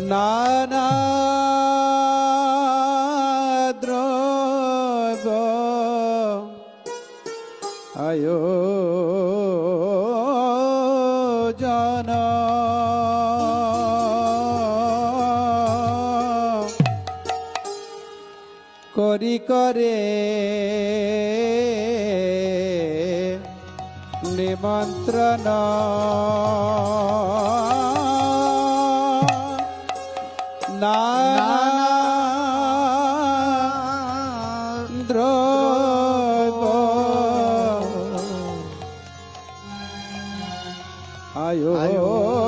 নানা দ্রব্য আয়োজন করি করে নিমন্ত্রণ নানা দ্রব্য আয়োজন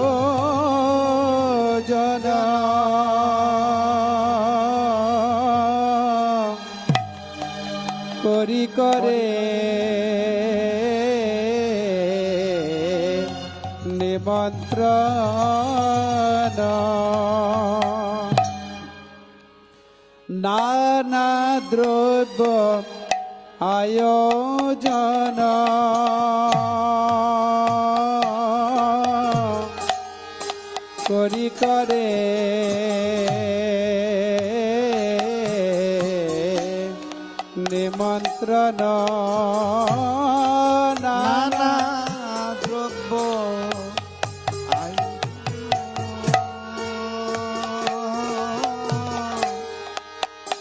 করি করে নিমন্ত্রণ নানা দ্রব্য আয়োজন করি করে নিমন্ত্রণ নানা দ্রব্য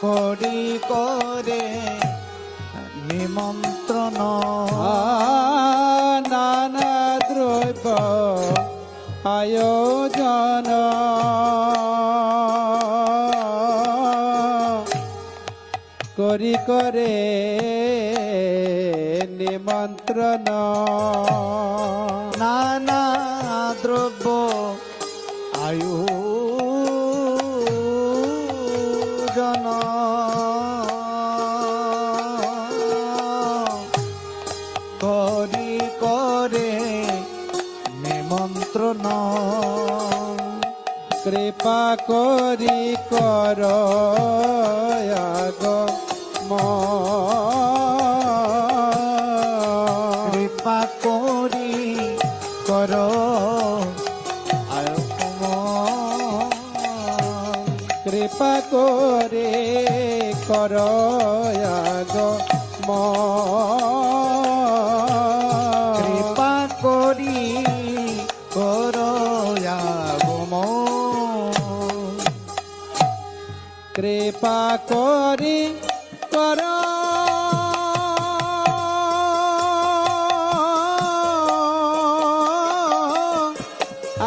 করি করে নিমন্ত্রণ নানা দ্রব্য আয়োজন করি করে নিমন্ত্রণ নানা দ্রব্য আয়োজন করি করে নিমন্ত্রণ কৃপা করি কর আগমন কৃপা করি কর আগমন কৃপা করে কর আগমন কৃপা করি কর আগমন কৃপা করি কর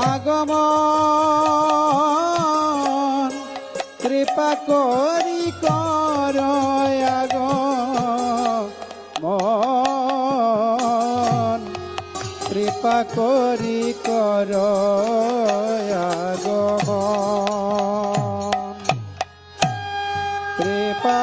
আগমন কৃপা করি কর আগমন কৃপা করি কর আগমন কৃপা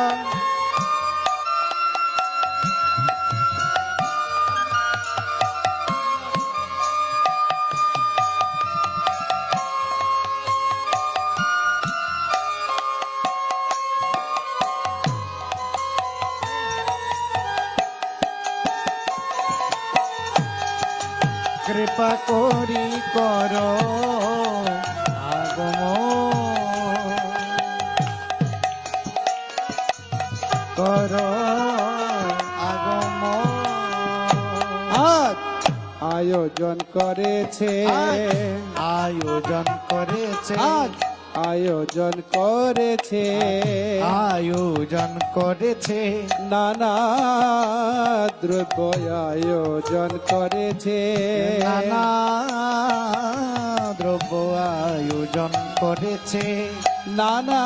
কৃপা করি কর আগমন কর আগমন আজ আয়োজন করেছে আয়োজন করেছে আজ আয়োজন করেছে আয়োজন করেছে নানা দ্রব্য আয়োজন করেছে নানা দ্রব্য আয়োজন করেছে নানা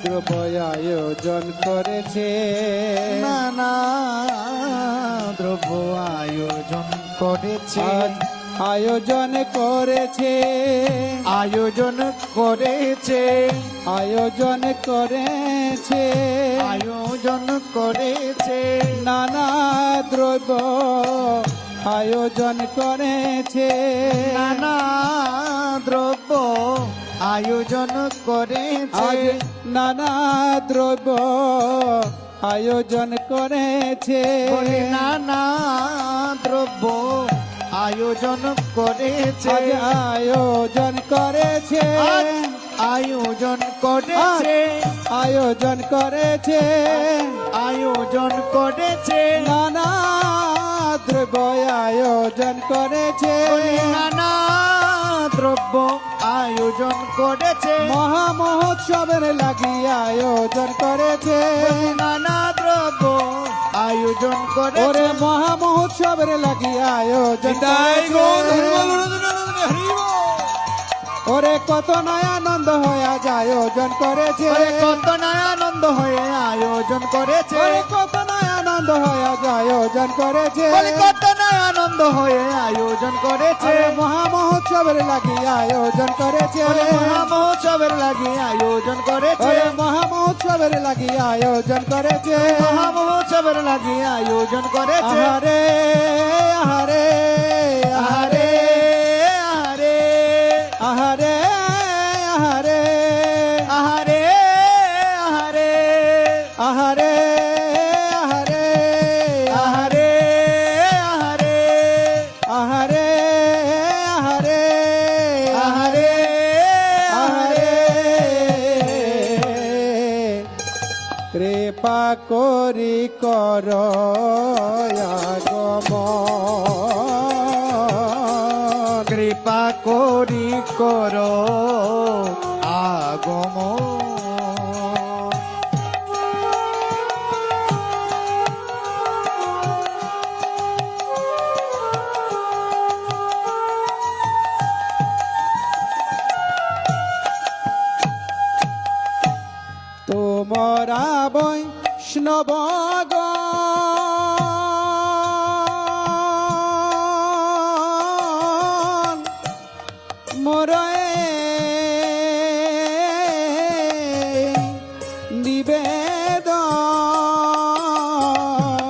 দ্রব্য আয়োজন করেছে নানা দ্রব্য আয়োজন করেছে আজ আয়োজন করেছে আয়োজন করেছে আয়োজন করেছে আয়োজন করেছে নানা দ্রব্য আয়োজন করেছে নানা দ্রব্য আয়োজন করেছে আজ নানা দ্রব্য আয়োজন করেছে বলি নানা দ্রব্য আয়োজন করেছে আজ আয়োজন করেছে আজ আয়োজন করেছে আয়োজন করেছে আয়োজন করেছে নানা দ্রব্য আয়োজন করেছে নানা দ্রব্য আয়োজন করেছে মহা মহোৎসবের লাগিয়ে আয়োজন করেছে নানা দ্রব্য আয়োজন ওরে করেছে মহা মহোৎসবের লাগিয়ে আয়োজন করেছে। ওরে কত নয় আনন্দ হয়ে আজ আয়োজন করেছে ওরে কত নয় আনন্দ হয়ে আয়োজন করেছে ওরে কত নয় আনন্দ হয়ে আজ আয়োজন করেছে বলি কত নয় আনন্দ হয়ে আয়োজন করেছে ওরে মহা মহোৎসবের লাগিয়ে আয়োজন করেছে বলি মহা মহোৎসবের লাগিয়ে আয়োজন করেছে ওরে মহা মহোৎসবের লাগিয়ে আয়োজন করেছে মহা মহোৎসবের লাগিয়ে আয়োজন করেছে আহারে আহারে আহারে আহারে আহারে আহারে আহারে আহারে আহারে আহারে আহারে আহারে আহারে আহারে আহারে আহারে কৃপা করি কর আগমন কৃপা করি কর আগমন তোমরা বৈষ্ণবগ মোরে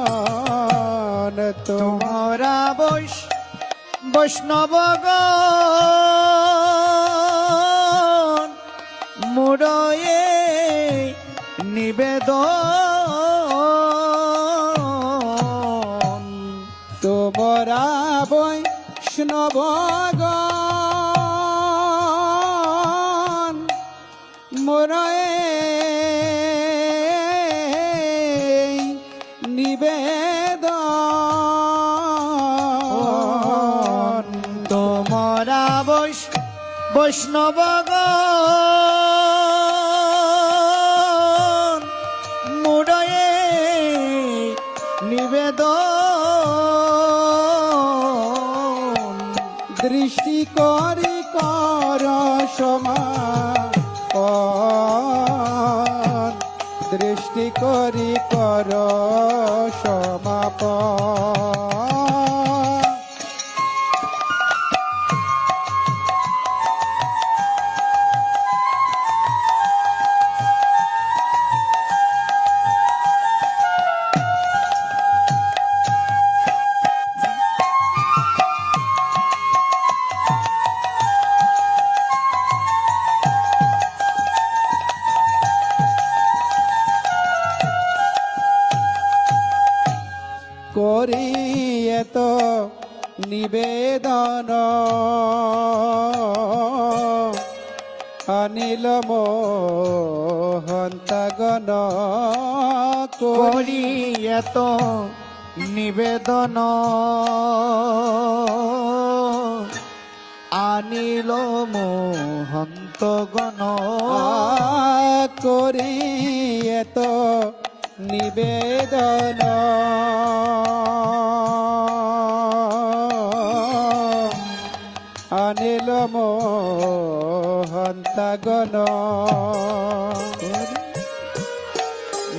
নিবেদন তোমরা বৈষ্ণবগণ মুড়য়ে নিবেদন তোমরা বৈষ্ণবগণ মোরে নিবেদন তোমরা বৈষ্ণবগণ মুড়য়ে নিবেদন দৃষ্টি করি কর সমাপন দৃষ্টি করি কর সমাপন করি এত নিবেদন অনিল মোহন্তগণ করি এত নিবেদন আনিল মোহন্তগণ করি এত নিবেদন অনিল মোহন্তগণ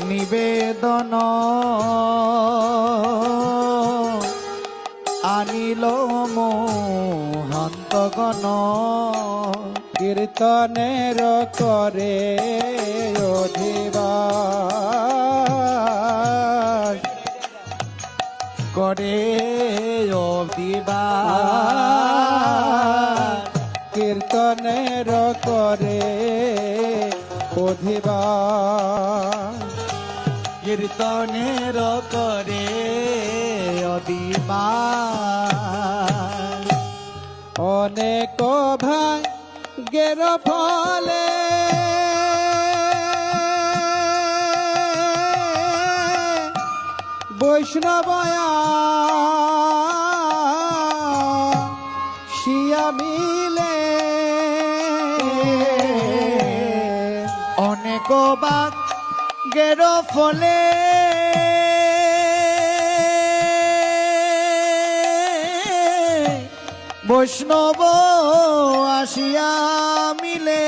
নিবেদন আনিল মোহন্তগণ কীর্তনের করে অধিবাস করে অধিবাস কীর্তনের করে অধিবাস কীর্তনের করে অধিবাস অনেক ভাগ্যের ফলে বৈষ্ণবয়া শিয়া মিলে অনেক ভাগ্যের ফলে বৈষ্ণব আসিয়া মিলে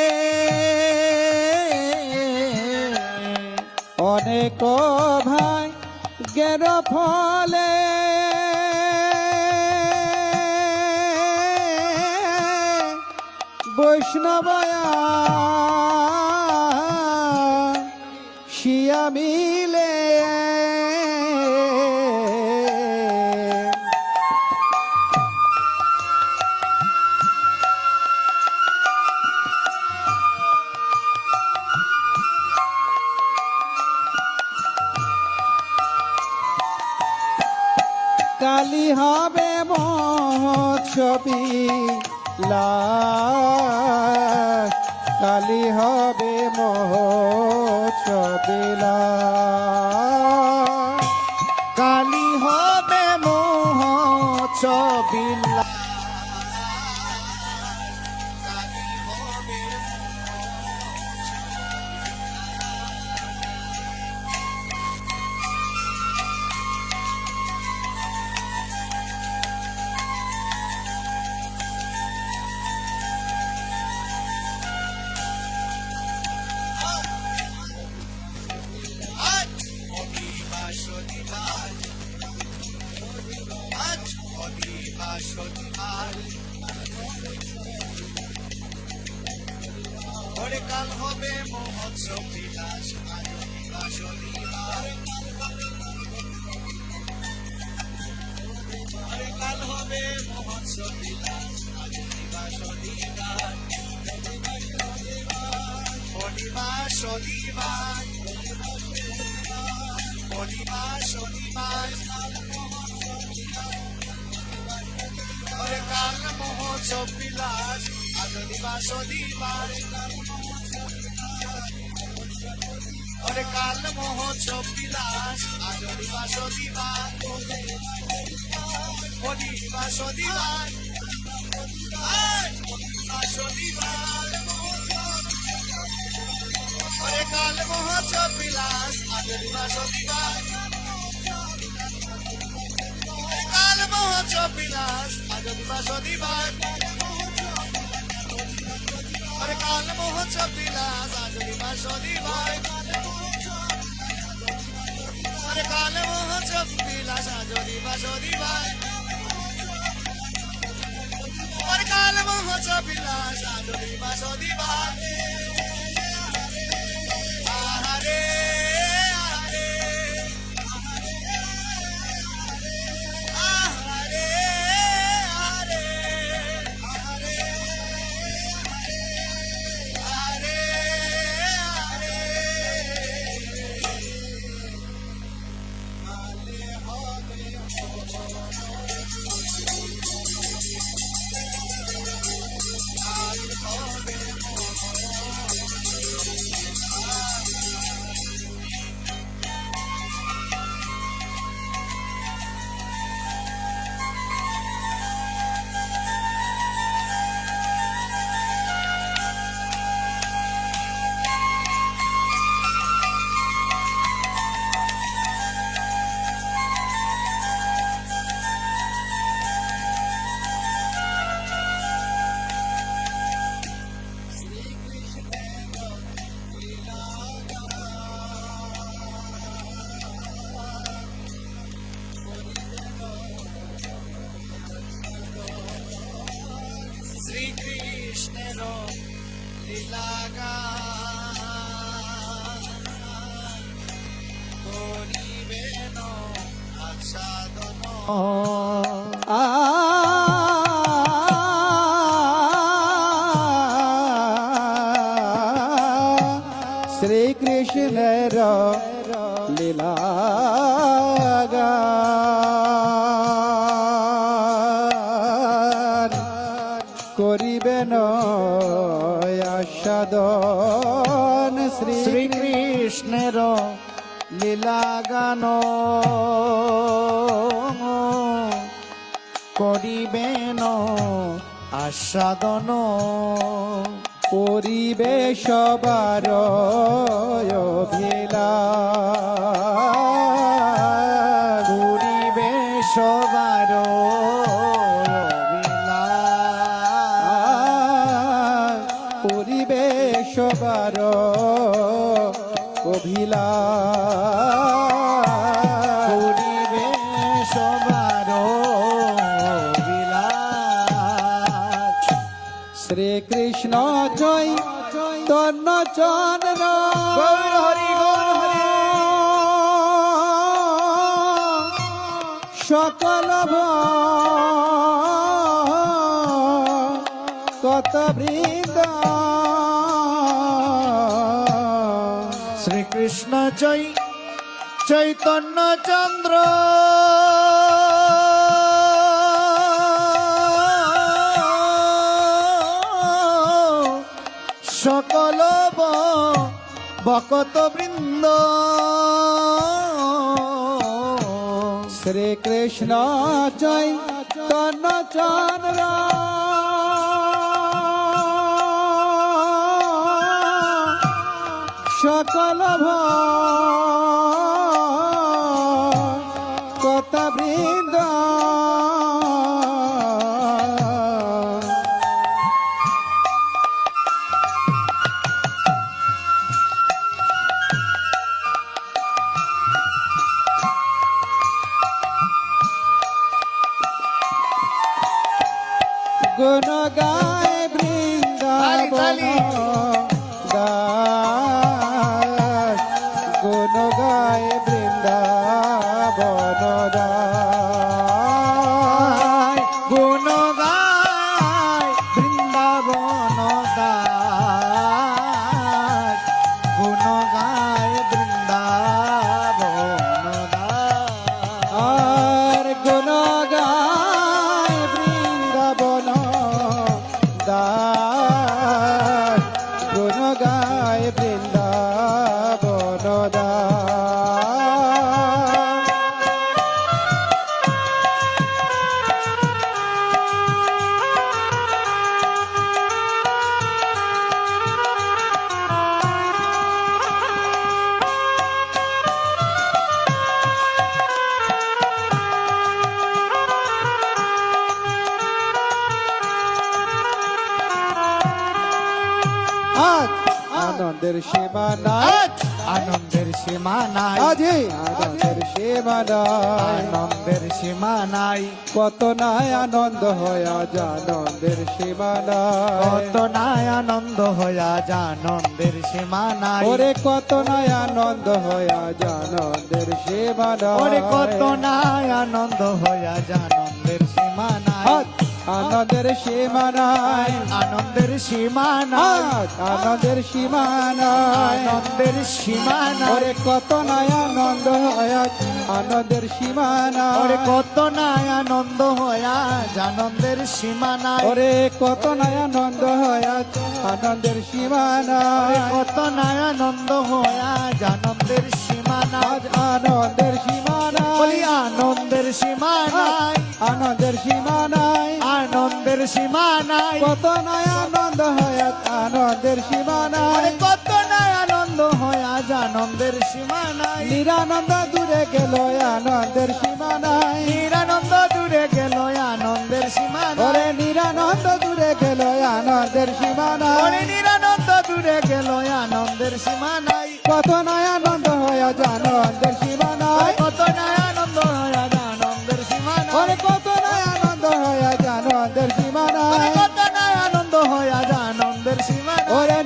অনেক ভাগ্যের ফলে বৈষ্ণবয়া শিয়া মিলে কালী হবে মহোৎসবী লাশ কালী হবে মহোৎসবী লাশ কালী হবে মহোৎসবিলা ওরে কাল হবে মহোৎসব বিলাস ওরে কাল হবে মহোৎসব বিলাস শনিবার শনিবার শনিবার শনিবার ওরে কাল মহোৎসব বিলাস শনিবার শনিবার ওরে কাল মহোৎসব বিলাস শনিবার শনিবার শনিবার শনিবার শনিবার ওরে কাল মহোৎসব বিলাস শনিবার শনিবার কাল মহোৎসব বিলাস শনিবার শনিবার ওরে কাল মহোৎসব বিলাস শনিবার শনিবার ওরে কাল মহোৎসব বিলাস শনিবার শনিবার ওরে কাল মহোৎসব বিলাস শনিবার শনিবার আহারে আহারে আহারে আহারে আহারে শ্রীকৃষ্ণের লীলা গান করিবেন আস্বাদন শ্রীকৃষ্ণের লীলা গান করিবেন আস্বাদন পরিবেশ বার পরিবেশ বার পরিবেশ বার অভিলা পরিবেশ বার শ্রীকৃষ্ণ জয় তন্ন চন্দ্র গৌর হরি গৌর হরি সকল কত বৃন্দ শ্রীকৃষ্ণ জয় চৈতন্য চন্দ্র সকল ভকত বৃন্দ শ্রীকৃষ্ণ জয় তন্ন চন্দ্র সকল কত বৃন্দ গুণ গায় বৃন্দাবন দাস গুণ গায় বৃন্দাবন দাস গুণ গায় বৃন্দাবন দাস গুণ গায় বৃন্দাবন দাস আর গুণ গায় বৃন্দাবন দাস গুণ গায় বৃন্দাবন দাস আজ আনন্দের সীমা নাই আনন্দের সীমা নাই আজি আনন্দের সীমা নাই আনন্দের সীমা নাই কত নাই আনন্দ হয় আজ আনন্দের সীমা নাই কত নাই আনন্দ হয়া আনন্দের সীমা নাই ওরে কত নাই আনন্দ হয় আজ আনন্দের সীমা নাই ওরে কত নাই আনন্দ হয়া আনন্দের সীমা নাই আজ আনন্দের সীমা নাই আনন্দের সীমা নাই আজ আনন্দের সীমা নাই আনন্দের সীমা নাই ওরে কত নাই আনন্দ হয় আজ আনন্দের সীমা নাই ওরে কত নাই আনন্দ হয়া আনন্দের সীমা নাই ওরে কত নাই আনন্দ হয় আজ আনন্দের সীমা নাই কত নাই আনন্দ হয়া আনন্দের সীমা নাই আজ আনন্দের সীমা নাই বলি আনন্দের সীমা নাই আনন্দের সীমা নাই আনন্দের সীমা নাই কত নাই আনন্দ হয় আজ আনন্দের সীমা নাই ওরে কত নাই আনন্দ হয়া আনন্দের সীমা নাই নিরানন্দ দূরে গেল আনন্দের সীমা নাই নিরানন্দ দূরে গেল আনন্দের সীমা নাই ওরে নিরানন্দ দূরে গেল আনন্দের সীমা নাই ওরে নিরানন্দ দূরে গেল আনন্দের সীমা নাই কত নাই আনন্দ হয় আজ আনন্দের সীমা নাই কত নাই আনন্দ হয়া আনন্দের সীমা নাই ওরে কত নাই আনন্দ হয় আজ আনন্দের সীমা ওরে নাই কত নাই আনন্দ হয়া আনন্দের সীমা নাই ওরে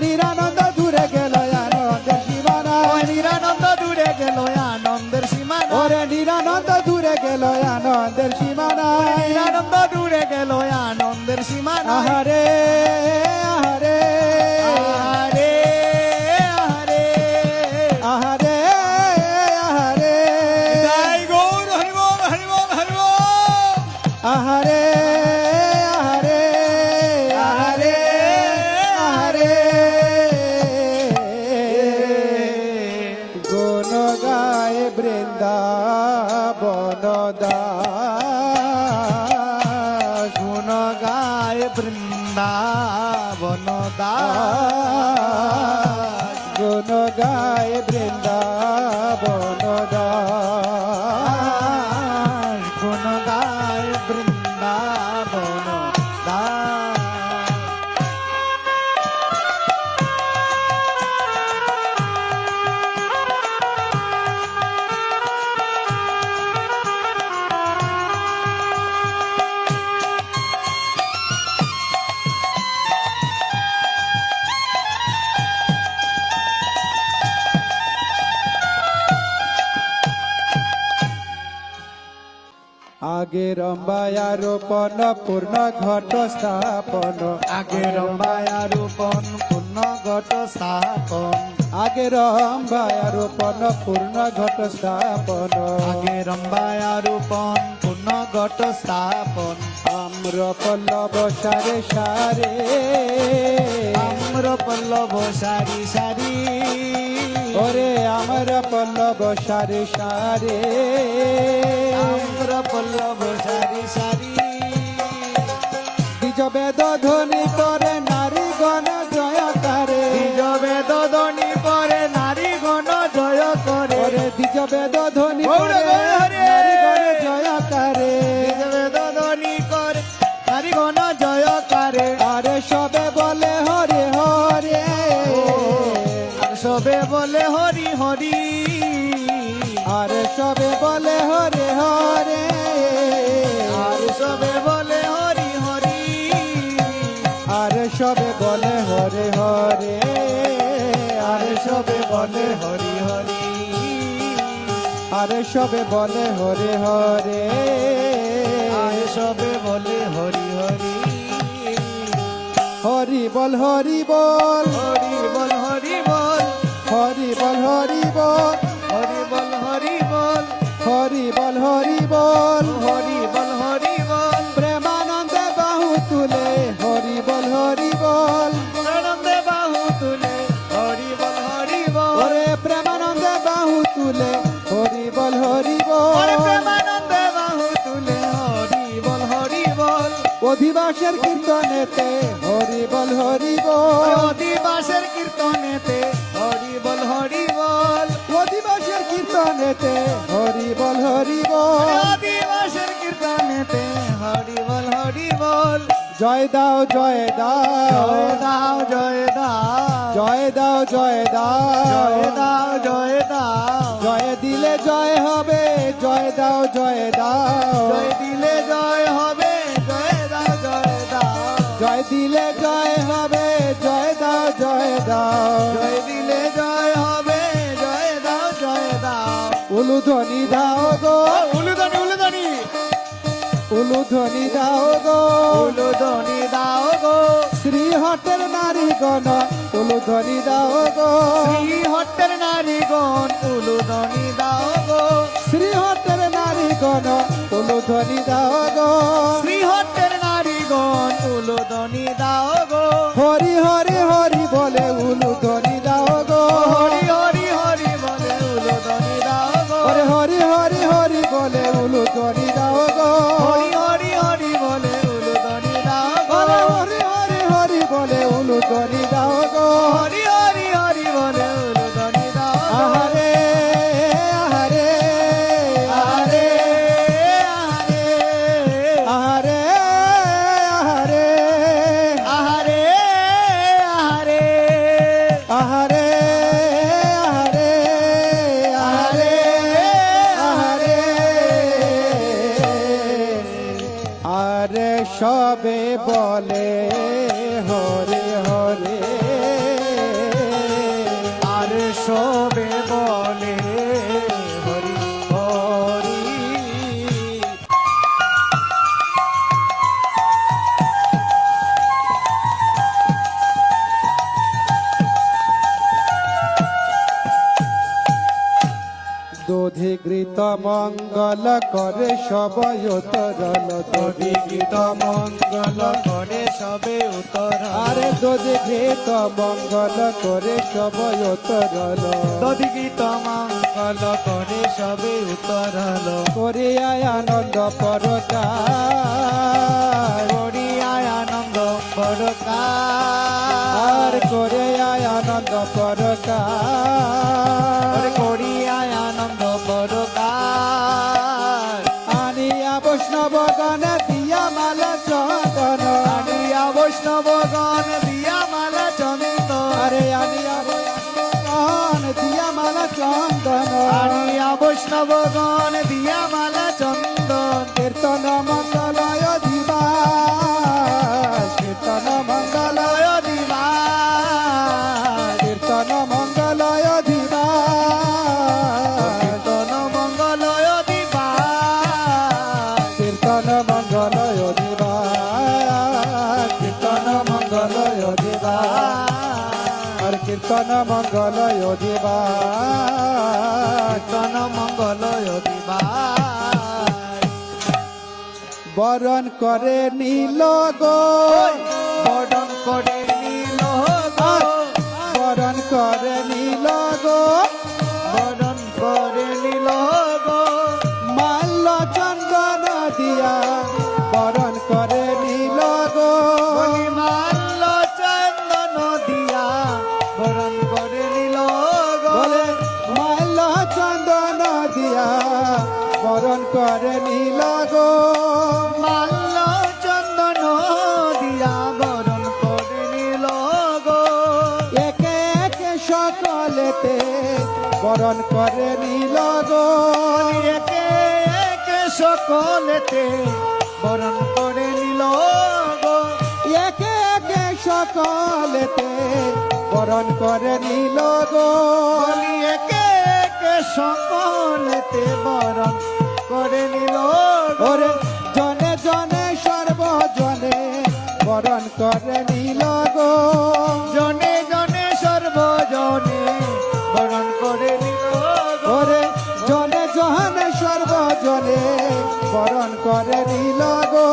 নিরানন্দ দূরে গেল আনন্দের সীমানায় আনন্দ দূরে গেল আনন্দের সীমানা আহারে আহারে আহারে আহারে আহারে আহারে জয় গৌর হরি বল হরি বল হরি বল আহারে আহারে আহারে আহারে গুণ গায় বৃন্দাবন দাস গুণ গায় বৃন্দাবন দাস গুণ গায় বৃন্দাবন দাস গুণ গায় বৃন্দাবন দাস আগে রম্বায়া রোপণ পূর্ণ ঘট স্থাপন আগে রম্বায়া রূপন পূর্ণ ঘট স্থাপন আগে রম্বায়া রোপণ পূর্ণ ঘট স্থাপন আগে রম্বায়া রূপন পূর্ণ ঘট স্থাপন আম্র পল্লব সারে সারে আম্র পল্লব সারি সারি ওরে আমার পল্লব সারে সারে আম্র পল্লব সারি সারি দ্বিজ বেদ ধ্বনি করে নারী গণ জয়কারে নিজ বেদ ধ্বনি পরে নারী গণ জয় করে ওরে দ্বিজ বেদ ধ্বনি গৌর করে গৌর হরে। নারী গণ জয়কারে নিজ বেদ ধ্বনি করে নারী গণ জয় করে আরে সবে বলে হরে হরে আর সবে বলে হরি হরি আরে সবে বলে হরে হরে আর সবে বলে হরি হরি আরে সবে বলে হরে হরে আর সবে বলে হরি হরি আরে সবে বলে হরে হরে আর সবে বলে হরি হরি হরি বল হরি বল হরি বল হরি বল হরি বল হরি বল হরি বল হরি বল হরি বল হরি বল হরি বল হরি বল প্রেমানন্দে বাহু তুলে হরি বল হরি বল আনন্দে বাহু তুলে হরি বল হরি বল ওরে প্রেমানন্দে বাহু তুলে হরি বল হরি ওরে বল প্রেমানন্দে বাহু তুলে হরি বল হরি বল অধিবাসের কীর্তনেতে হরি বল হরি বল অধিবাসের কীর্তনেতে হরি বল হরি বল অধিবাসের কীর্তনেতে হরি বল হরি বল অধিবাসের কীর্তনেতে হরি বল হরি বল জয় দাও জয় দাও জয় দাও জয় দাও জয় দাও জয় দাও জয় দাও জয় দাও জয় দিলে জয় হবে জয় দাও জয় দাও জয় দিলে জয় হবে জয় দাও জয় দাও জয় দিলে জয় হবে জয় দাও জয় দাও জয় দিলে জয় হবে জয় দাও জয় দাও উলুধ্বনি দাও গো উলুধনি উলুধনি উলুধ্বনি দাও গো উলুধনি দাও গো শ্রী হটের নারীগণ উলুধ্বনি দাও গো শ্রী হট্টের নারীগণ উলুধনি দাও গো শ্রী হটের নারীগণ উলুধ্বনি দাও গো শ্রী হট্টের নারীগণ উলুধনি দাও গো হরি হরি হরি বলে উলুধ্বনি দাও গো হরি হরি হরি বলে উলুধনি দাও গো ওরে হরি হরি হরি বলে উলুধ্বনি দাও গো হরি হরি হরি বলে উলুধনি দাও গো ওরে হরি হরি হরি বলে উলুধ্বনি দাও গো হরি হরি হরি বলে উলুধনি দাও গো আহারে আহারে আরে আহারে আরে আহারে আহারে আহারে আহারে আহারে আহারে আহারে আরে সবে বলে হরে হরে আর সবে বলে হরি হরি গীত মঙ্গল করে সবাই উতরল যদি গীত মঙ্গল করে সবে উত্তর আরে যদি গীত মঙ্গল করে সবাই উতরল যদি গীত মঙ্গল করে সবে উত্তরল করিয়ায় আনন্দ পরকার করিয়ায় আনন্দ পরকার আর করিয়ায় আনন্দ পরকার করিয়ায় আনন্দ পরকার আনিয়া বৈষ্ণব গণে দিয়া মালা চন্দন আনিয়া বৈষ্ণব গণ দিয়া মালা চন্দ আরে আনিয়া গণ দিয়া মালা চন্দন আনিয়া বৈষ্ণব গণ দিয়া মালা চন্দন কীর্তন মঙ্গলয় দিবা কীর্তন মঙ্গলয় দিবা কীর্তন মঙ্গলয় দিবা কীর্তন মঙ্গলয় দিবা কীর্তন মঙ্গলয় দিবা কীর্তন মঙ্গলয় দিবা আর কীর্তন মঙ্গলয় দিবা কীর্তন মঙ্গলয় দিবা বরণ করে নীল গো বরণ করে নীল গো বরণ করে নীল গো বরণ করে নীল গো মাল্য চন্দন দিয়া বরণ করে নীল গো বলি মাল্য চন্দন দিয়া বরণ করে নীল গো বলে মাল্য চন্দন দিয়া বরণ করে নীল গো মাল্য চন্দন দিয়া বরণ করে নীল গো একে একে সকলেতে বরণ করে নীল গো একে একে সকলেতে বরণ করে নীল গো একে একে সকলেতে বরণ করে নীল গো বলি একে একে সকলেতে বরণ করে নীল গো ওরে জনে জনে সর্বজনে বরণ করে নীল গো জনে জনে সর্বজনে বরণ করে নীল গো ওরে জনে জনে সর্বজনে বরণ করে নীল গো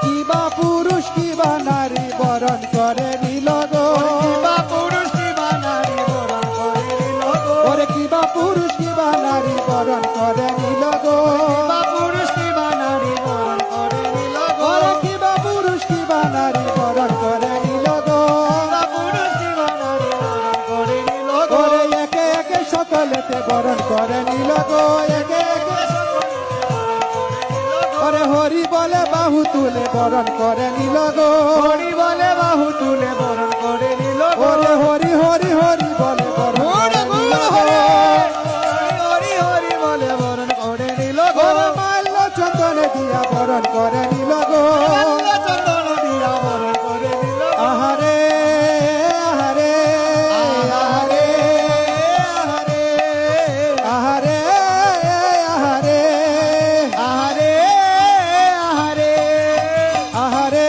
কিবা পুরুষ কিবা নারী বরণ করে নীল গো কিবা পুরুষ কিবা নারী বরণ করে নীল গো ওরে কিবা পুরুষ কিবা নারী বরণ করে নীল গো কিবা পুরুষ কিবা নারী বরণ করে নীল গো ওরে কিবা পুরুষ কিবা নারী বরণ করে নীল গো কিবা পুরুষ কিবা নারী বরণ করে নীল গো ওরে একে একে সকলেতে বরণ করে নীল গো একে একে ওরে হরি বলে বাহু তুলে বরণ করে নীল গো হরি বলে বাহু তুলে বরণ করে নীল গো ওরে হরি হরি হরি বলে বরণ করে নীল গো হরি হরি বলে বরণ করে নীল গো ওরে মাল্য চন্দন দিয়া বরণ করে নীল গো চন্দন দিয়া বরণ করে নীল গো আহারে আহারে আহারে আহারে আহারে আহারে আহারে আহারে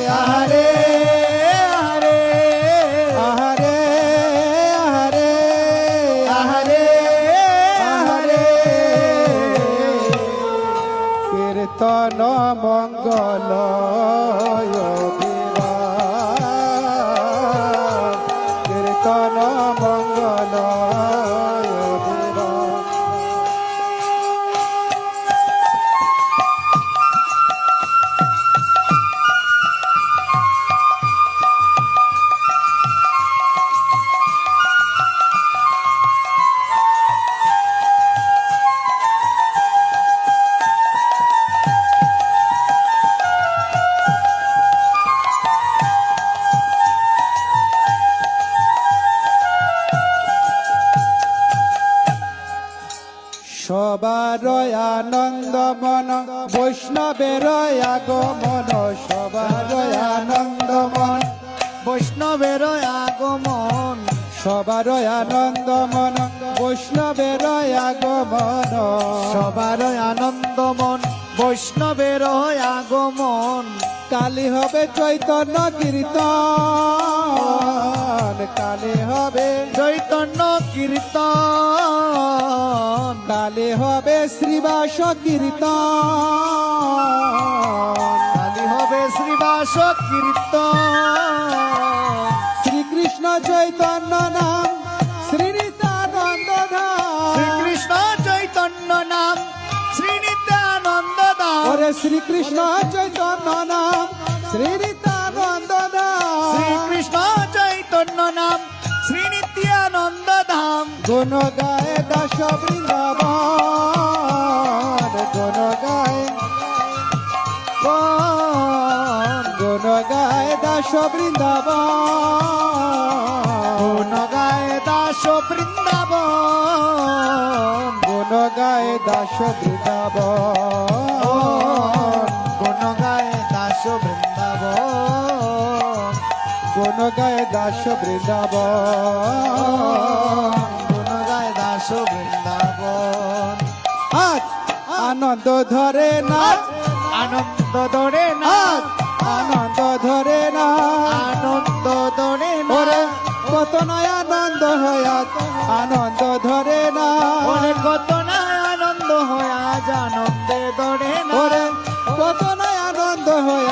আহারে আহারে আহারে আহারে আহারে আহারে কীর্তন মঙ্গল কীর্তন মঙ্গল সবার আনন্দ মন বৈষ্ণবের আগমন সবার আনন্দ মন বৈষ্ণবের আগমন সবার আনন্দ মন বৈষ্ণবের আগমন সবার আনন্দ মন বৈষ্ণবের আগমন কালি হবে চৈতন্য কীর্তন, কালি হবে চৈতন্য কীর্তন, কালি হবে শ্রীবাস কীর্তন, কালি হবে শ্রীবাস কীর্তন, শ্রীকৃষ্ণ চৈতন্য নাম শ্রীনিত্যানন্দ ধাম, শ্রীকৃষ্ণ চৈতন্য নাম শ্রীনিত্যানন্দ ধাম, ওরে শ্রীকৃষ্ণ চৈতন্য নাম শ্রীনিত্যানন্দ ধাম, শ্রীকৃষ্ণ চৈতন্য নাম শ্রীনিত্যানন্দ ধাম, গুণ গায়ে দাস বৃন্দাবন, গুণ গায়ে গুণ গায়ে দাস বৃন্দাবন, গুণ গায়ে দাস বৃন্দাবন, গুণ গায়ে দাস বৃন্দাবন, গুণ গায়ে দাস বৃন্দাবন, গুণ গায়ে দাস বৃন্দাবন, গুণ গায়ে দাস বৃন্দাবন, আজ আনন্দ ধরে না, আনন্দ দরে না, আজ আনন্দ ধরে না, আনন্দ দরে না, ওরে কত নয় আনন্দ হয় আজ আনন্দ ধরে না, ওরে কত না আনন্দ হয় আজ আনন্দে দরে না, ওরে কত নয় আনন্দ হয়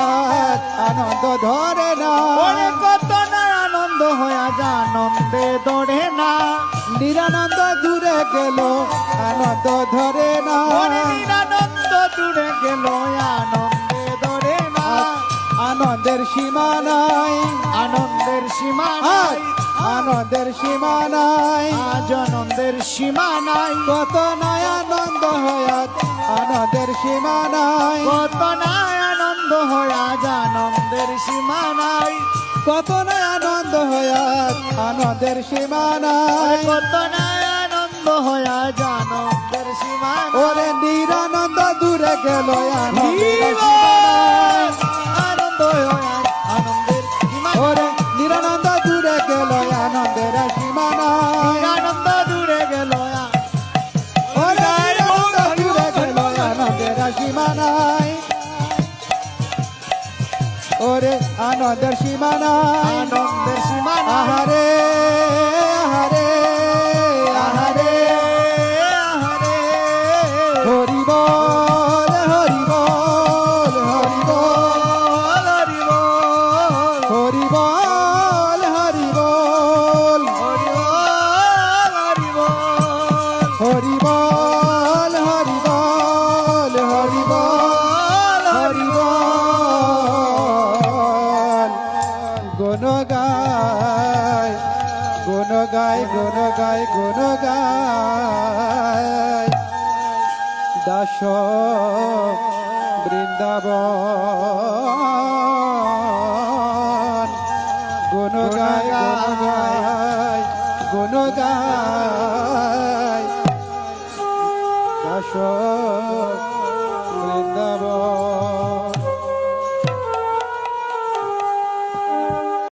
আজ আনন্দ ধরে না, ওরে কত না আনন্দ হয় আজ আনন্দে দরে না, নিরানন্দ দূরে গেল আনন্দ ধরে না, ওরে নিরানন্দ দূরে গেল আনন্দে দরে না, আনন্দের সীমা নাই, আনন্দের সীমা আজ নাই, আনন্দের সীমা নাই, আজ আনন্দের সীমা নাই, কত নয় আনন্দ হয় আজ আনন্দের সীমা নাই, কত না আনন্দ হয় আজ আনন্দের সীমা নাই, কত নয় আনন্দ হয় আজ আনন্দের সীমা নাই, কত না আনন্দ হয় আজ আনন্দের সীমা নাই, ওরে নিরানন্দ দূরে গেল আনন্দের জীবন সীমা নাই, আনন্দ হয় আজ আনন্দের সীমা নাই, ওরে নিরানন্দ দূরে গেল আনন্দের সীমা নাই, আনন্দ দূরে গেল ওরে নিরানন্দ দূরে গেল আনন্দের সীমা নাই, ওরে আনন্দের সীমা নাই, আনন্দের সীমা নাই, আহারে আহারে আহারে আহারে হরি বল হরি বল হরি বল হরি বল, হরি বল হরি বল হরি বল, হরি বল, হরি বল হরি বল হরি বল গুণ গায় গুণ গায় গুণ গায় গুণ গায় দাস বৃন্দাবন গুণ গায় গুণ গায় দাস